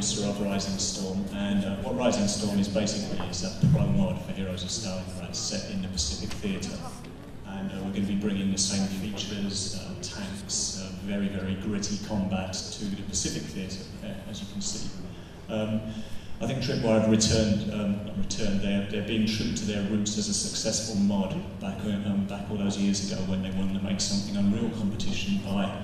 producer of Rising Storm, and what Rising Storm is basically is a pro mod for Heroes of Stalingrad set in the Pacific Theatre. And we're going to be bringing the same features, tanks, very, very gritty combat to the Pacific Theatre, as you can see. I think Tripwire have returned. They're being true to their roots as a successful mod back all those years ago when they wanted to make something Unreal competition by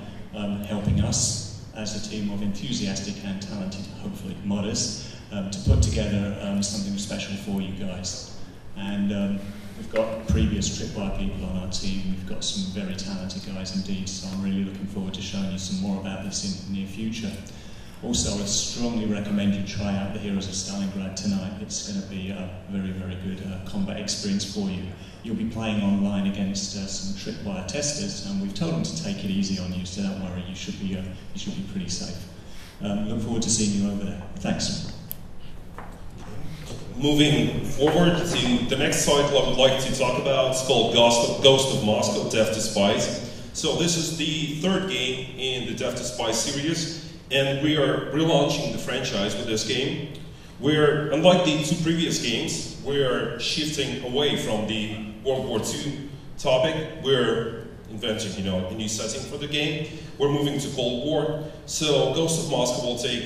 helping us as a team of enthusiastic and talented, hopefully, modders to put together something special for you guys. And we've got previous Tripwire people on our team. We've got some very talented guys indeed, so I'm really looking forward to showing you some more about this in the near future. Also, I strongly recommend you try out the Heroes of Stalingrad tonight. It's going to be a very, very good combat experience for you. You'll be playing online against some Tripwire testers, and we've told them to take it easy on you, so don't worry, you should be pretty safe. Look forward to seeing you over there. Thanks. Moving forward to the next title I would like to talk about, it's called Ghost of Moscow, Death to Spies. So this is the third game in the Death to Spies series, and we are relaunching the franchise with this game. We're, unlike the two previous games, we're shifting away from the World War II topic. We're inventing, a new setting for the game. We're moving to Cold War. So Ghost of Moscow will take,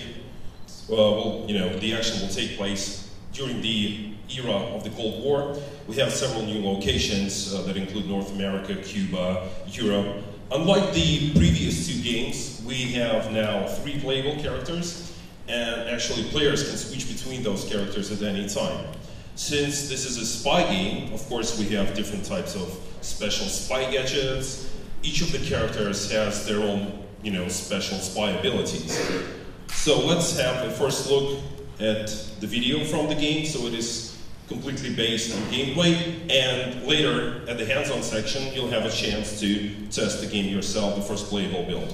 the action will take place during the era of the Cold War. We have several new locations that include North America, Cuba, Europe. Unlike the previous two games, we have now 3 playable characters, and actually players can switch between those characters at any time. Since this is a spy game, of course we have different types of special spy gadgets. Each of the characters has their own, special spy abilities. So let's have a first look at the video from the game. So it is completely based on gameplay, and later at the hands-on section you'll have a chance to test the game yourself, the first playable build.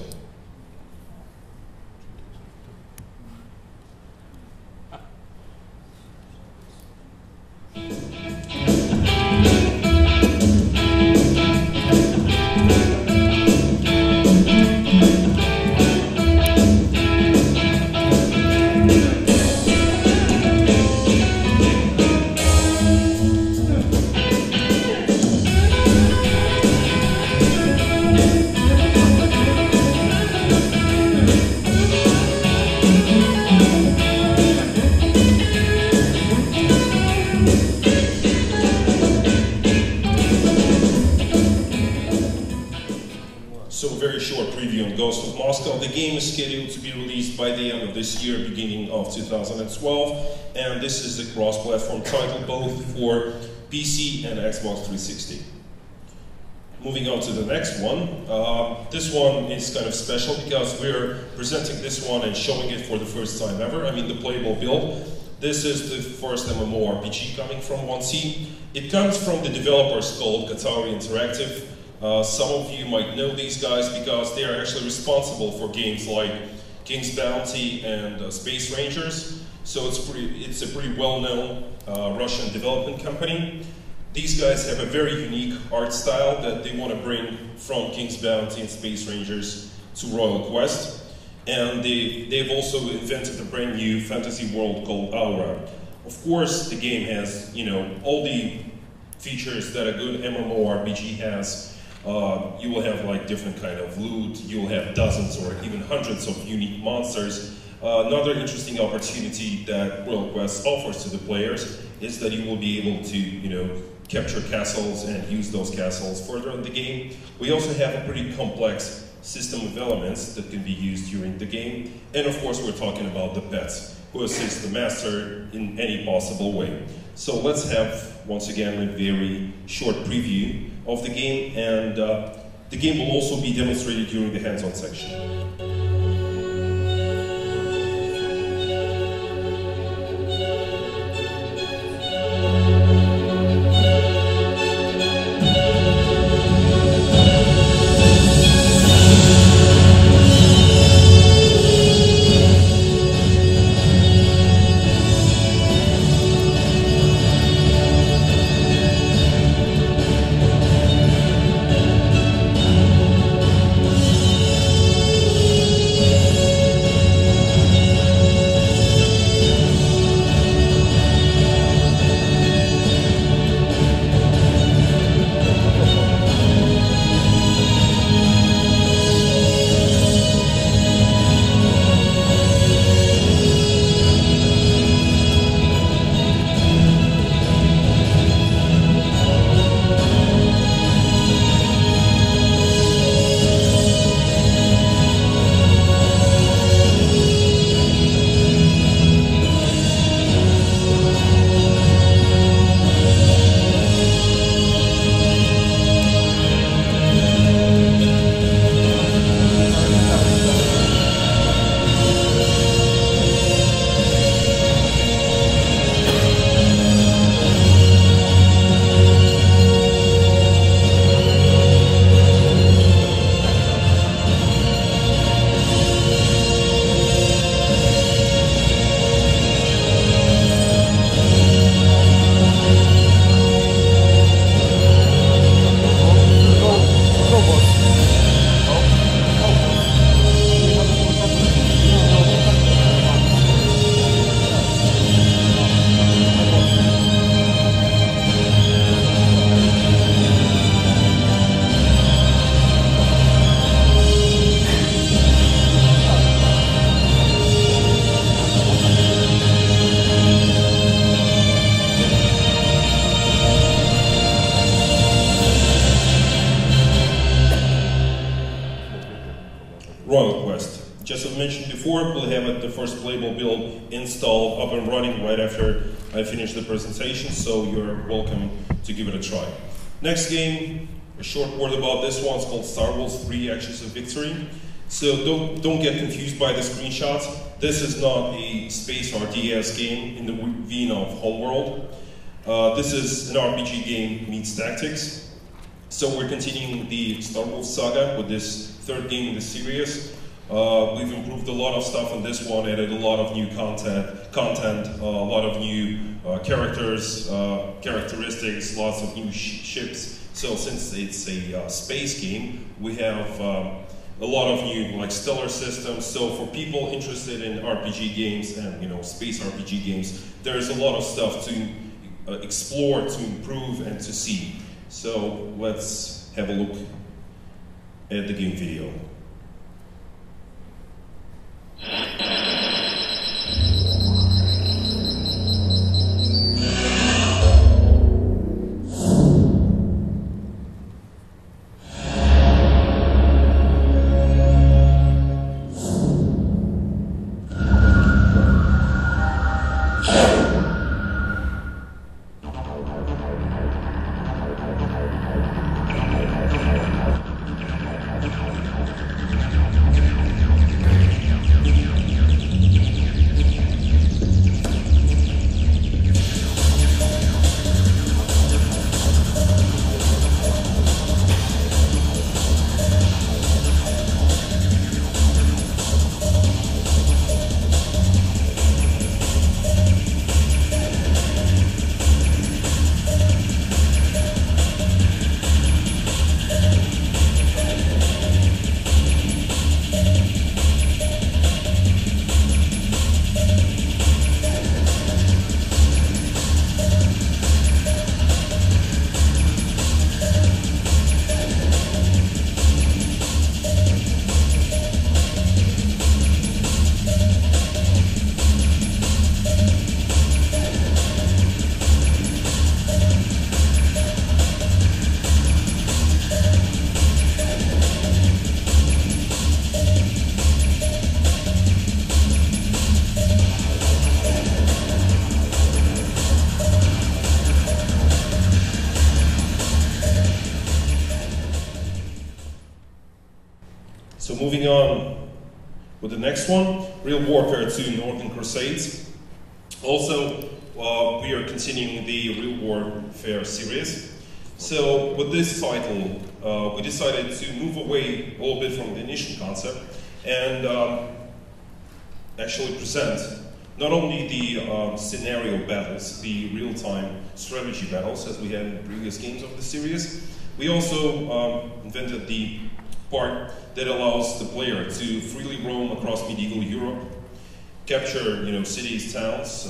The game is scheduled to be released by the end of this year, beginning of 2012, and this is the cross-platform title both for PC and Xbox 360. Moving on to the next one. This one is kind of special because we're presenting this one and showing it for the first time ever. I mean, the playable build. This is the first MMORPG coming from 1C. It comes from the developers called Qatari Interactive. Some of you might know these guys because they are actually responsible for games like King's Bounty and Space Rangers. So it's a pretty well-known Russian development company. These guys have a very unique art style that they want to bring from King's Bounty and Space Rangers to Royal Quest. And they've also invented a brand new fantasy world called Aura. Of course, the game has, all the features that a good MMORPG has. You will have like different kind of loot, you will have dozens or even hundreds of unique monsters. Another interesting opportunity that Royal Quest offers to the players is that you will be able to, capture castles and use those castles further in the game. We also have a pretty complex system of elements that can be used during the game. And of course we're talking about the pets, who assist the master in any possible way. So let's have, once again, a very short preview of the game, and the game will also be demonstrated during the hands-on section. Royal Quest. Just as mentioned before, we'll have the first playable build installed, up and running right after I finish the presentation, so you're welcome to give it a try. Next game, a short word about this one, it's called Star Wars 3 Axis of Victory. So don't get confused by the screenshots. This is not a space RTS game in the vein of Homeworld. This is an RPG game meets tactics. So we're continuing the Star Wars saga with this third game in the series. We've improved a lot of stuff on this one, added a lot of new content, a lot of new characters, characteristics, lots of new ships. So since it's a space game, we have a lot of new stellar systems. So for people interested in RPG games and space RPG games, there's a lot of stuff to explore, to improve, and to see. So let's have a look at the game video. So moving on with the next one, Real Warfare 2 Northern Crusades. Also, we are continuing the Real Warfare series. So with this title, we decided to move away a little bit from the initial concept and actually present not only the scenario battles, the real-time strategy battles as we had in previous games of the series, we also invented the part that allows the player to freely roam across medieval Europe, capture cities, towns.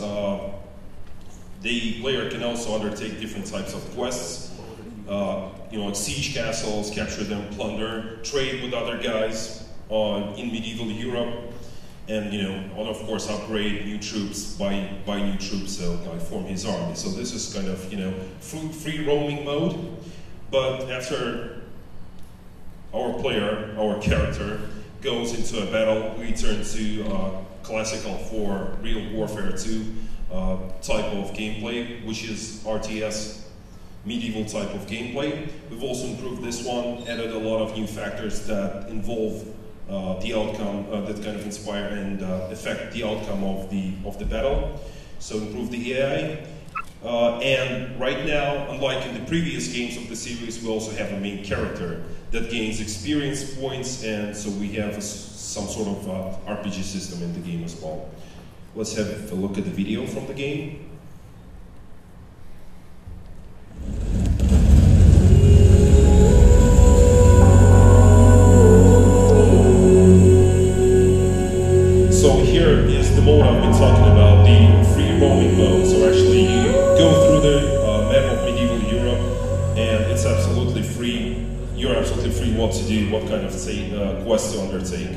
The player can also undertake different types of quests, like siege castles, capture them, plunder, trade with other guys in medieval Europe, and of course upgrade new troops, buy new troops, so form his army. So this is kind of free roaming mode. But after our character goes into a battle, we turn to classical for Real Warfare 2 type of gameplay, which is RTS medieval type of gameplay. We've also improved this one, added a lot of new factors that involve the outcome, that kind of inspire and affect the outcome of the battle. So improve the AI. And right now, unlike in the previous games of the series, we also have a main character that gains experience points, and so we have some sort of RPG system in the game as well. Let's have a look at the video from the game. So here is the mode I've been talking about, the free roaming mode. So actually you go through the map of medieval Europe, and it's absolutely free. You're absolutely free what to do, what kind of quests to undertake.